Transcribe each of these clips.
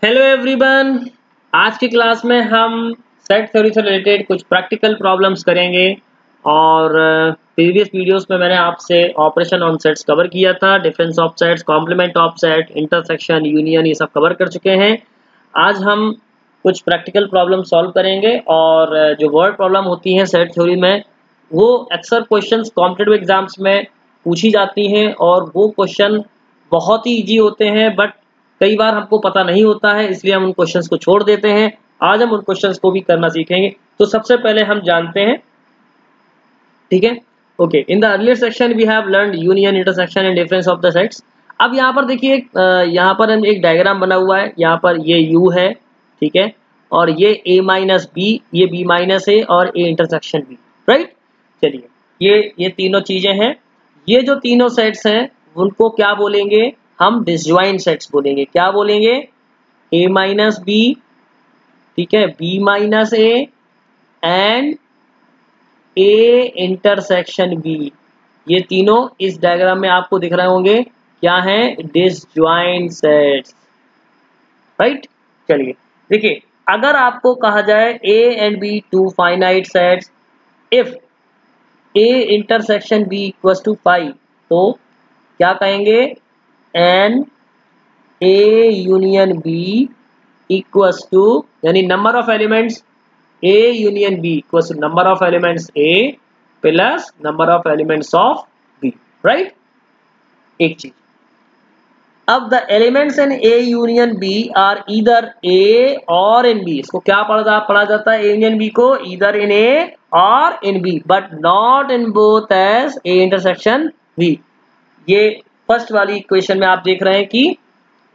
Hello everyone. आज की class में हम सेट थ्योरी से रिलेटेड कुछ प्रैक्टिकल प्रॉब्लम्स करेंगे और प्रीवियस वीडियोस में मैंने आपसे ऑपरेशन ऑन सेट्स कवर किया था, difference of sets, complement of set, intersection, union, ये सब कवर कर चुके हैं। आज हम कुछ प्रैक्टिकल प्रॉब्लम सॉल्व करेंगे और जो वर्ड प्रॉब्लम होती हैं सेट थ्योरी में वो अक्सर क्वेश्चंस कॉम्पिटिटिव एग्जाम्स में पूछी जाती हैं और वो क्वेश्चन बहुत ही ईजी होते हैं, बट कई बार हमको पता नहीं होता है, इसलिए हम उन क्वेश्चंस को छोड़ देते हैं। आज हम उन क्वेश्चंस को भी करना सीखेंगे। तो सबसे पहले हम जानते हैं, ठीक है, okay, in the earlier section we have learned union, intersection and difference of the sets. अब यहाँ पर देखिए, यहाँ पर एक डायग्राम बना हुआ है। यहाँ पर ये u है, ठीक है, और ये a माइनस बी, ये b माइनस ए और a इंटरसेक्शन b, राइट। चलिए, ये तीनों चीजें हैं। ये जो तीनों सेट्स हैं उनको क्या बोलेंगे? हम डिसजॉइंट सेट्स बोलेंगे। क्या बोलेंगे? a माइनस बी, ठीक है, b minus A and a intersection b। ये तीनों इस डायग्राम में आपको दिख रहे होंगे, क्या है? Disjoint sets, right. चलिए देखिए, अगर आपको कहा जाए a and b two finite sets if a intersection b equals to 5, तो क्या कहेंगे? N a union b equals to, यानी number of elements a union b equals to number of elements a plus number of elements of b, right. एक चीज, अब the elements in a union b are either a और in b। इसको क्या पढ़ा जाता है? a यूनियन b को ईदर इन a और in b, but not in both as a intersection b। ये फर्स्ट वाली इक्वेशन में आप देख रहे हैं कि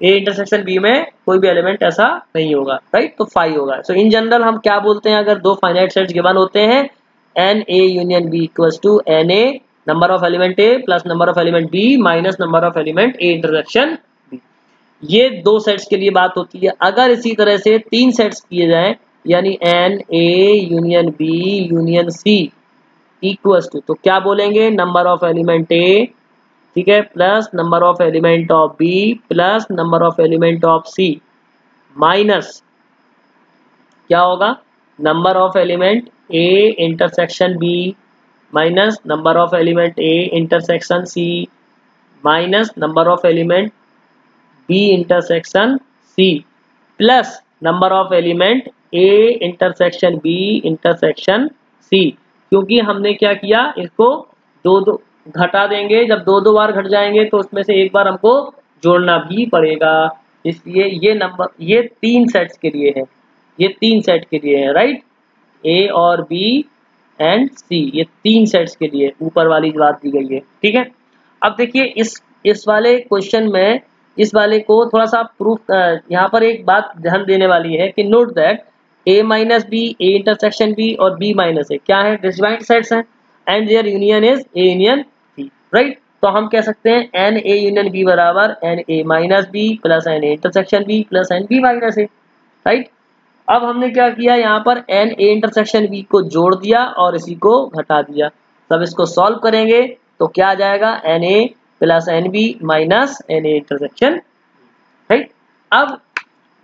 a इंटरसेक्शन b में कोई भी एलिमेंट ऐसा नहीं होगा, राइट। तो 5 होगा। सो इन जनरल हम क्या बोलते हैं, अगर दो फाइनाइट सेट्स गिवन होते हैं, n a union b equals to n a number of element a plus number of element b minus number of element a intersection b। ये दो सेट्स के लिए बात होती है। अगर इसी तरह से तीन सेट्स किए जाएं, यानी n a union b union c equals to, तो क्या बोलेंगे? नंबर ऑफ एलिमेंट a, ठीक है, plus number of element of b plus number of element of c minus क्या होगा? Number of element a intersection b minus number of element a intersection c minus number of element b intersection c plus number of element a intersection b intersection c। क्योंकि हमने क्या किया, इसको दो दो घटा देंगे। जब दो दो बार घट जाएंगे तो उसमें से एक बार हमको जोड़ना भी पड़ेगा, इसलिए ये नंबर, ये तीन सेट्स के लिए है, ये तीन सेट के लिए है, राइट। ए और बी एंड सी, ये तीन सेट्स के लिए ऊपर वाली बात दी गई है, ठीक है। अब देखिए, इस वाले क्वेश्चन में इस वाले को थोड़ा सा प्रूफ, यहाँ पर एक बात ध्यान देने वाली है कि note that a minus b, a intersection b और b माइनस ए क्या है? डिसजॉइंट सेट्स हैं and their union is a union b, right. तो हम कह सकते हैं एन a यूनियन b बराबर n a minus b plus n a intersection b plus n b minus a, right. अब हमने क्या किया, यहाँ पर एन a इंटरसेक्शन b को जोड़ दिया और इसी को घटा दिया। तब इसको सॉल्व करेंगे तो क्या आ जाएगा? N a plus n b minus n a intersection, right. अब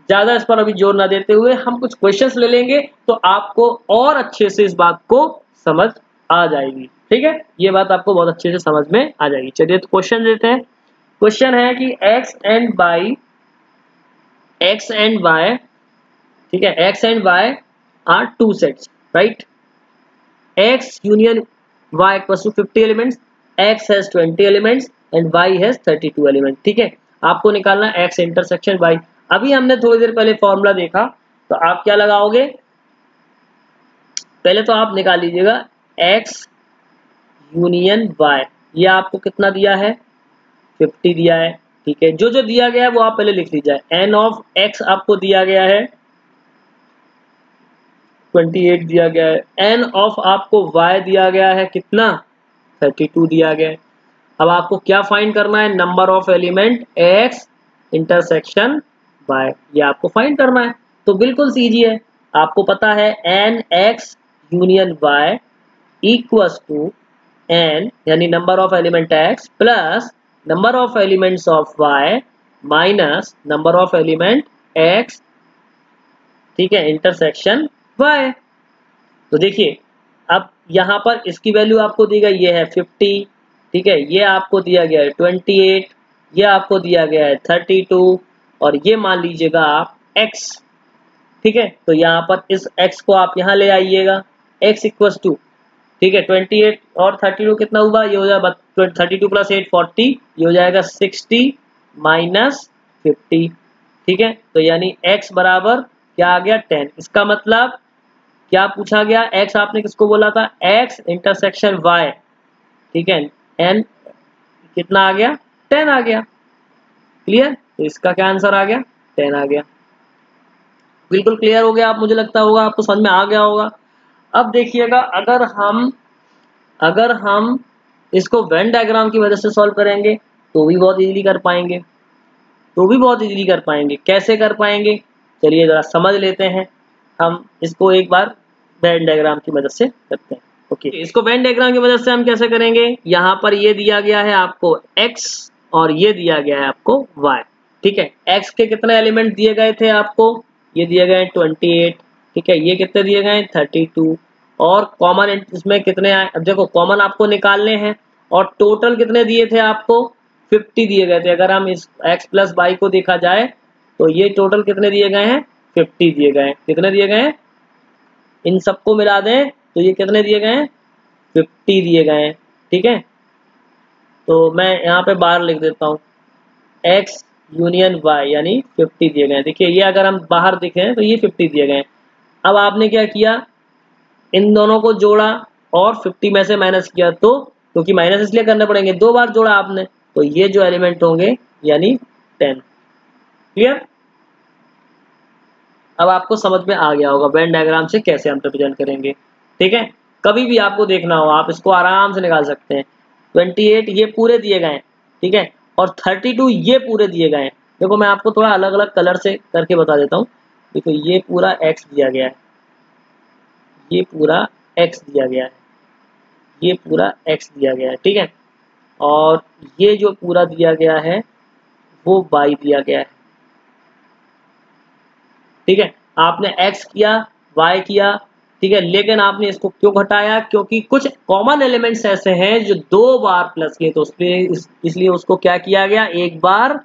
ज्यादा इस पर अभी जोर ना देते हुए हम कुछ क्वेश्चंस ले लेंगे तो आपको और अच्छे से इस बात को समझ आ जाएगी, ठीक है। ये बात आपको बहुत अच्छे से समझ में आ जाएगी। चलिए तो क्वेश्चन देते हैं। क्वेश्चन है कि x एंड y, ठीक है, x and y are two sets, right. x union y equals to 50 elements, x has 20 elements and y has 32 element, ठीक है। आपको निकालना x इंटरसेक्शन y। अभी हमने थोड़ी देर पहले फॉर्मूला देखा, तो आप क्या लगाओगे? पहले तो आप निकाल लीजिएगा x यूनियन y। ये आपको कितना दिया है? 50 दिया है, ठीक है। जो जो दिया गया है वो आप पहले लिख लीजिए। n ऑफ x आपको दिया गया है 28 दिया गया है, n ऑफ आपको y दिया गया है कितना? 32 दिया गया है। अब आपको क्या फाइंड करना है? Number of element x intersection y, ये आपको फाइंड करना है। तो बिल्कुल सीधी है, आपको पता है n x union y equals to n, यानी number of element x plus number of elements of y minus number of element x, ठीक है, इंटरसेक्शन y। तो देखिए अब यहाँ पर इसकी वैल्यू आपको दी गई, ये है 50, ठीक है, ये आपको दिया गया है 28, ये आपको दिया गया है 32 और ये मान लीजिएगा आप x, ठीक है। तो यहाँ पर इस x को आप यहाँ ले आइएगा, x इक्वल्स टू, ठीक है, 28 और 32 कितना हुआ, ये हो जाएगा 32 प्लस 8 40, ये हो जाएगा 60 माइनस 50, ठीक है। तो यानी x बराबर क्या आ गया 10। इसका मतलब क्या पूछा गया, x आपने किसको बोला था, x इंटरसेक्शन y, ठीक है, n कितना आ गया 10 आ गया। क्लियर, तो इसका क्या आंसर आ गया 10 आ गया। बिल्कुल क्लियर हो गया, आप मुझे लगता होगा आपको समझ में आ गया होगा। अब देखिएगा अगर हम इसको वेन डायग्राम की मदद से सॉल्व करेंगे तो भी बहुत इजीली कर पाएंगे, कैसे कर पाएंगे चलिए जरा समझ लेते हैं। हम इसको एक बार वेन डायग्राम की मदद से करते हैं। ओके, इसको वेन डायग्राम की मदद से हम कैसे करेंगे, यहाँ पर ये दिया गया है आपको x और ये दिया गया है आपको y, ठीक है। x के कितने एलिमेंट दिए गए थे आपको, ये दिए गए 28, ठीक है, ये कितने दिए गए 32 और कॉमन इसमें कितने आए, अब देखो कॉमन आपको निकालने हैं और टोटल कितने दिए थे आपको 50 दिए गए थे। अगर हम इस x प्लस y को देखा जाए तो ये टोटल कितने दिए गए हैं 50 दिए गए हैं, कितने दिए गए हैं, इन सबको मिला दें तो ये कितने दिए गए हैं 50 दिए गए हैं, ठीक है। तो मैं यहाँ पे बाहर लिख देता हूँ x यूनियन y यानी 50 दिए गए हैं। देखिए ये अगर हम बाहर दिखें तो ये 50 दिए गए हैं। अब आपने क्या किया, इन दोनों को जोड़ा और 50 में से माइनस किया, तो क्योंकि माइनस इसलिए करने पड़ेंगे, 2 बार जोड़ा आपने, तो ये जो एलिमेंट होंगे यानी 10। क्लियर, अब आपको समझ में आ गया होगा वेन डायग्राम से कैसे हम रिप्रेजेंट करेंगे, ठीक है। कभी भी आपको देखना हो आप इसको आराम से निकाल सकते हैं। 28 ये पूरे दिए गए हैं, ठीक है, और 32 ये पूरे दिए गए हैं। देखो मैं आपको थोड़ा अलग अलग कलर से करके बता देता हूँ। देखो ये पूरा x दिया गया है, ये पूरा x दिया गया है, ये पूरा x दिया गया है, ठीक है, और ये जो पूरा दिया गया है वो y दिया गया है, ठीक है। आपने x किया y किया, ठीक है, लेकिन आपने इसको क्यों घटाया, क्योंकि कुछ कॉमन एलिमेंट्स ऐसे हैं जो 2 बार प्लस किए, तो इसलिए उसको क्या किया गया, एक बार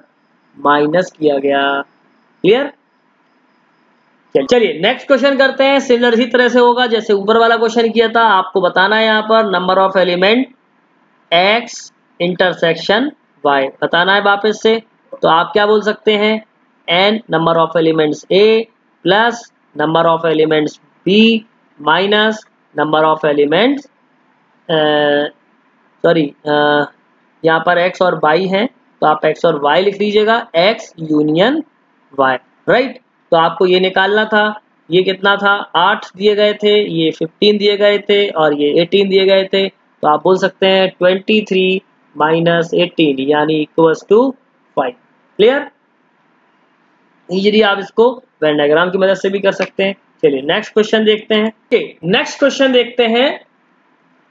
माइनस किया गया। क्लियर, चलिए नेक्स्ट क्वेश्चन करते हैं। सिमिलर इसी तरह से होगा जैसे ऊपर वाला क्वेश्चन किया था। आपको बताना है यहाँ पर number of element x intersection y बताना है वापस से। तो आप क्या बोल सकते हैं, n number of elements a plus number of elements b minus number of elements यहाँ पर x और y हैं तो आप x और y लिख लीजिएगा, x यूनियन y, राइट। तो आपको ये निकालना था, ये कितना था 8 दिए गए थे, ये 15 दिए गए थे और ये 18 दिए गए थे। तो आप बोल सकते हैं 23 माइनस 18 यानी इक्वल्स टू 5। क्लियर, इजीली आप इसको वेन डायग्राम की मदद से भी कर सकते हैं। चलिए नेक्स्ट क्वेश्चन देखते हैं। नेक्स्ट क्वेश्चन देखते हैं।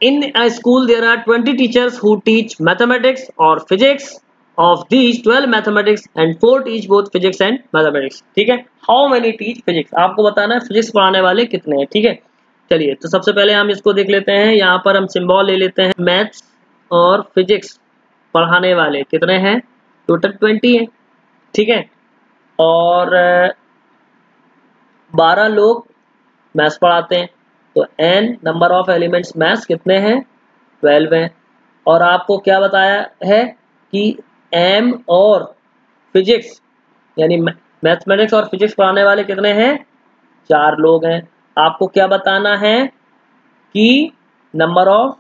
In a school there are 20 teachers who teach mathematics और physics, of these 12 mathematics and 4 teach both physics and mathematics, ठीक है। how many teach physics, आपको बताना है फिजिक्स पढ़ाने वाले कितने हैं, ठीक है। चलिए तो सबसे पहले हम इसको देख लेते हैं। यहाँ पर हम सिंबल ले लेते हैं, मैथ्स और फिजिक्स पढ़ाने वाले कितने हैं, टोटल 20 है, ठीक है, और 12 लोग मैथ्स पढ़ाते हैं। तो n number of elements maths कितने हैं 12 हैं। और आपको क्या बताया है कि m और फिजिक्स यानी मैथमेटिक्स और फिजिक्स पढ़ाने वाले कितने हैं 4 लोग हैं। आपको क्या बताना है कि नंबर ऑफ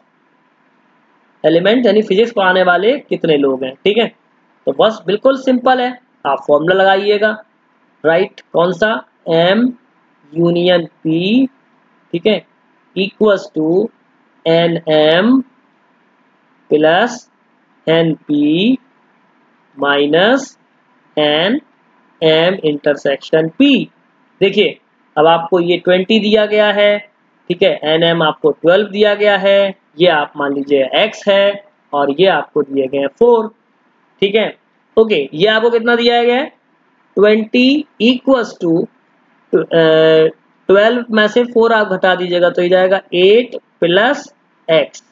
एलिमेंट यानी फिजिक्स पढ़ाने वाले कितने लोग हैं, ठीक है। तो बस बिल्कुल सिंपल है, आप फॉर्मूला लगाइएगा, राइट, कौन सा, m यूनियन p, ठीक है, equals to nm plus np minus n m intersection p। देखिए अब आपको ये 20 दिया गया है, ठीक है, एन एम आपको 12 दिया गया है, ये आप मान लीजिए x है और ये आपको दिए गए हैं 4, ठीक है। ओके, ये आपको कितना दिया गया है 20 इक्वल्स टू 12 में से 4 आप घटा दीजिएगा तो ये जाएगा 8 प्लस x,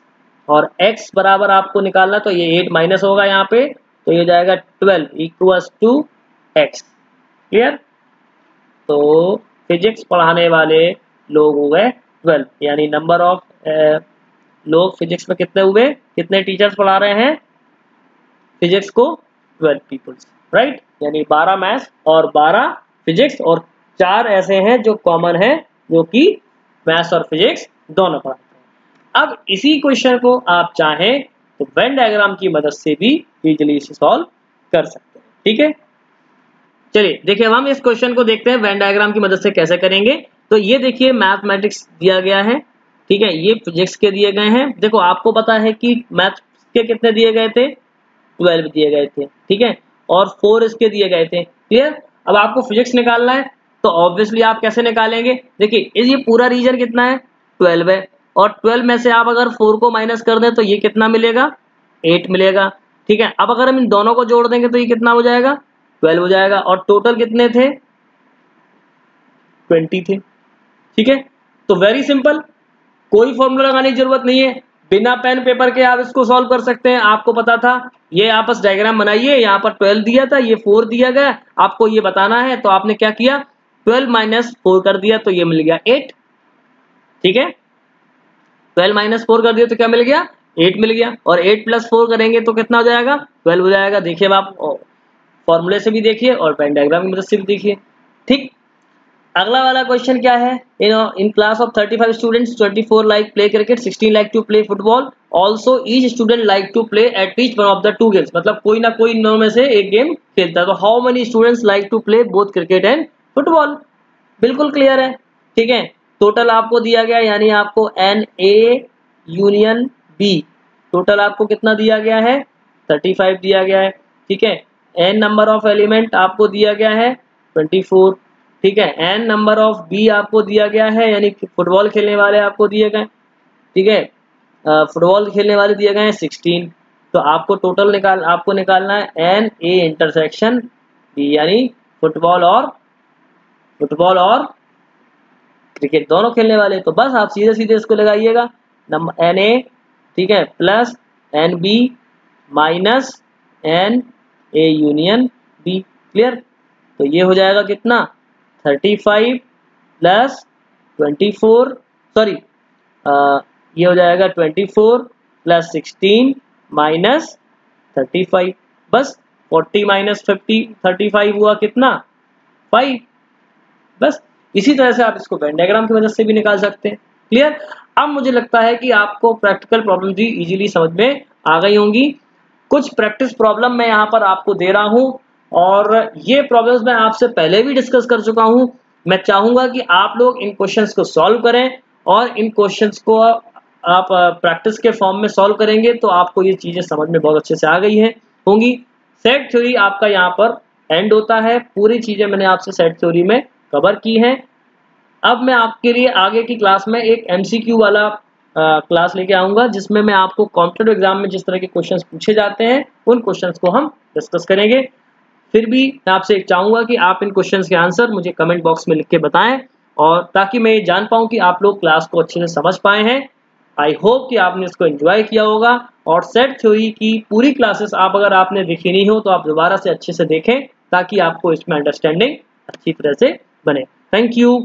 और x बराबर आपको निकालना तो ये 8 माइनस होगा यहाँ पे, तो ये जाएगा 12 इक्वल्स टू x। क्लियर? तो फिजिक्स पढ़ाने वाले लोग हो गए 12, यानी नंबर ऑफ लोग फिजिक्स में कितने हुए, कितने टीचर्स पढ़ा रहे हैं फिजिक्स को? 12 पीपल्स, राइट? यानी 12 मैथ्स और 12 फिजिक्स, और 4 ऐसे हैं जो कॉमन हैं जो कि मैथ्स और फिजिक्स दोनों पढ़ाते हैं। अब इसी क्वेश्चन को आप चाहें तो वेन डायग्राम की मदद से भी इजीली इसे सॉल्व कर सकते हैं। ठीक है, चलिए देखिए अब हम इस क्वेश्चन को देखते हैं वेन डायग्राम की मदद से कैसे करेंगे। तो ये देखिए मैथमेटिक्स दिया गया है, ठीक है, ये फिजिक्स के दिए गए हैं। देखो आपको पता है कि मैथ्स के कितने दिए गए थे, 12 दिए गए थे, ठीक है, और 4 इसके दिए गए थे। क्लियर? अब आपको फिजिक्स निकालना है तो ऑब्वियसली आप कैसे निकालेंगे? देखिए ये पूरा रीजन कितना है, 12 है, और 12 में से आप अगर 4 को माइनस कर दें तो ये कितना मिलेगा, 8 मिलेगा। ठीक है, अब अगर हम इन दोनों को जोड़ देंगे तो ये कितना हो जाएगा, 12 हो जाएगा, और टोटल कितने थे, 20 थे। ठीक है, तो वेरी सिंपल, कोई फॉर्मूला लगाने की जरूरत नहीं है, बिना पेन पेपर के आप इसको सॉल्व कर सकते हैं। आपको पता था, ये आप बस डायग्राम बनाइए, यहाँ पर 12 दिया था, ये 4 दिया गया, आपको ये बताना है, तो आपने क्या किया, 12 माइनस 4 कर दिया तो ये मिल गया 8। ठीक है, 12 माइनस 4 कर दिया तो क्या मिल गया, 8 मिल गया, और 8 प्लस 4 करेंगे तो कितना हो जाएगा, 12 हो जाएगा। देखिए आप फॉर्मूले से भी देखिए और पेन डायग्राम की मदद से भी देखिए। ठीक, अगला वाला क्वेश्चन क्या है, in class of 35 students 24 like play cricket, 16 like to play football, also each student like to play at each one of the 2 games. मतलब कोई ना कोई इन में से एक गेम खेलता है, तो how many students like to play both cricket and football. बिल्कुल क्लियर है। ठीक है, टोटल आपको दिया गया, यानी आपको n a union b, total आपको कितना दिया गया है, 35 दिया गया है। ठीक है, एन नंबर ऑफ एलिमेंट आपको दिया गया है 24। ठीक है, एन नंबर ऑफ बी आपको दिया गया है, यानी फुटबॉल खेलने वाले आपको दिए गए। ठीक है, फुटबॉल खेलने वाले दिए गए हैं 16। तो आपको टोटल आपको निकालना है एन ए इंटरसेक्शन बी, यानी फुटबॉल और क्रिकेट दोनों खेलने वाले। तो बस आप सीधे सीधे इसको लगाइएगा, नंबर एन ए, ठीक है, plus n b minus n a union b. Clear? तो ये हो जाएगा कितना, 35 प्लस 24, सॉरी ये हो जाएगा 24 प्लस 16 माइनस 35। बस 40 माइनस 50 35 हुआ कितना, 5। बस इसी तरह से आप इसको वेन डायग्राम की मदद से भी निकाल सकते हैं। क्लियर? अब मुझे लगता है कि आपको प्रैक्टिकल प्रॉब्लम भी इजीली समझ में आ गई होंगी। कुछ प्रैक्टिस प्रॉब्लम मैं यहाँ पर आपको दे रहा हूँ, और ये प्रॉब्लम्स मैं आपसे पहले भी डिस्कस कर चुका हूँ। मैं चाहूंगा कि आप लोग इन क्वेश्चंस को सॉल्व करें, और इन क्वेश्चंस को आप प्रैक्टिस के फॉर्म में सॉल्व करेंगे तो आपको ये चीजें समझ में बहुत अच्छे से आ गई होंगी। सेट थ्योरी आपका यहाँ पर एंड होता है, पूरी चीजें मैंने आपसे सेट थ्योरी में कवर की हैं। अब मैं आपके लिए आगे की क्लास में एक MCQ वाला क्लास लेके आऊंगा, जिसमें मैं आपको कॉम्पिटिटिव एग्जाम में जिस तरह के क्वेश्चंस पूछे जाते हैं उन क्वेश्चंस को हम डिस्कस करेंगे। फिर भी मैं आपसे चाहूंगा कि आप इन क्वेश्चंस के आंसर मुझे कमेंट बॉक्स में लिख के बताएं, और ताकि मैं ये जान पाऊं कि आप लोग क्लास को अच्छे से समझ पाए हैं। आई होप कि आपने इसको एंजॉय किया होगा, और सेट थ्योरी की पूरी क्लासेस अगर आपने देखी नहीं हो तो आप दोबारा से अच्छे से देखें, ताकि आपको इसमें अंडरस्टैंडिंग अच्छी तरह से बने। Thank you.